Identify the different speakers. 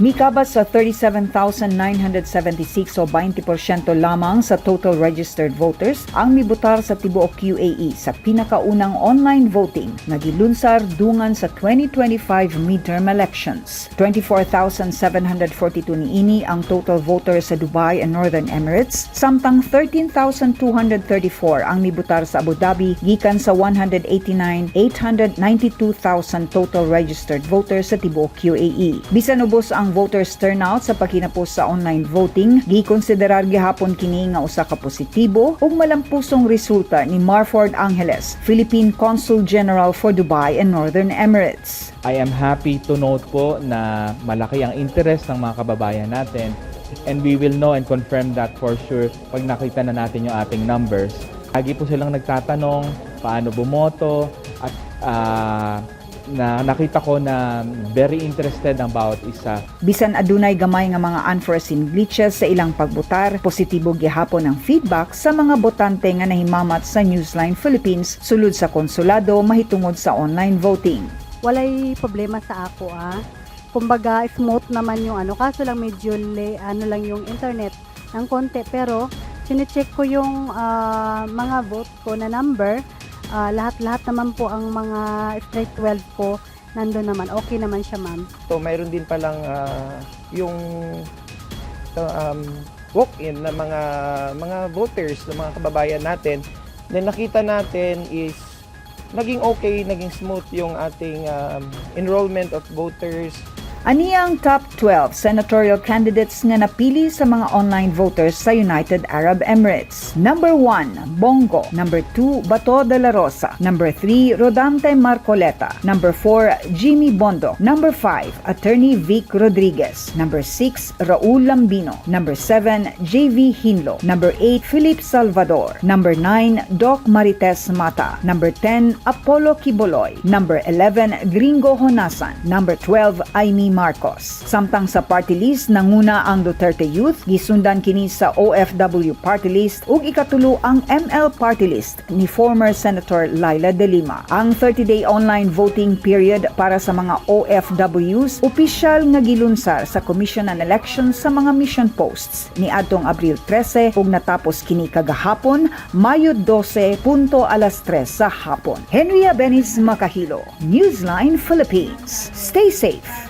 Speaker 1: Mikabas sa 37,976 o 20% lamang sa total registered voters ang mibotar sa tibuok UAE sa pinakaunang online voting na gilunsar dungan sa 2025 midterm elections. 24,742 niini ang total voters sa Dubai and Northern Emirates, samtang 13,234 ang mibotar sa Abu Dhabi gikan sa 189,892,000 total registered voters sa tibuok UAE. Bisan ubos ang voters turnout sa pagkinapos sa online voting, gikonsiderar gihapon kini nga usa ka positibo ug malampusong resulta ni Marford Angeles, Philippine Consul General for Dubai and Northern Emirates.
Speaker 2: I am happy to note po na malaki ang interest ng mga kababayan natin, and we will know and confirm that for sure pag nakita na natin yung ating numbers. Lagi po silang nagtatanong paano bumoto at na nakita ko na very interested about isa.
Speaker 1: Bisan adunay gamay nga mga unforeseen glitches sa ilang pagbotar, positibo gihapon ang feedback sa mga botante nga nahimamat sa Newsline Philippines sulod sa konsulado mahitungod sa online voting.
Speaker 3: Walay problema sa ako Kumbaga smooth naman yung kaso lang medyo lang yung internet ng konti, pero sinecheck ko yung mga vote ko na number. Lahat-lahat naman po ang mga straight 12 ko nandun naman. Okay naman siya, ma'am.
Speaker 4: So mayroon din palang yung walk-in na mga voters, na mga kababayan natin, na nakita natin is naging okay, naging smooth yung ating enrollment of voters.
Speaker 1: Ani ang top 12 senatorial candidates nga napili sa mga online voters sa United Arab Emirates. Number 1, Bongo. Number 2, Bato de la Rosa. Number 3, Rodante Marcoleta. Number 4, Jimmy Bondo. Number 5, Attorney Vic Rodriguez. Number 6, Raul Lambino. Number 7, JV Hinlo. Number 8, Philip Salvador. Number 9, Doc Marites Mata. Number 10, Apollo Kiboloy. Number 11, Gringo Honasan. Number 12, Aimee Marcos. Samtang sa party list nanguna ang Duterte Youth, gisundan kini sa OFW party list ug ikatulo ang ML party list ni former Senator Laila De Lima. Ang 30-day online voting period para sa mga OFWs opisyal nga gilunsar sa Commission on Elections sa mga mission posts ni adtong Abril 13 ug natapos kini kagahapon, Mayo 12 punto alas 3 sa hapon. Henry Abenis Makahilo, Newsline Philippines. Stay safe.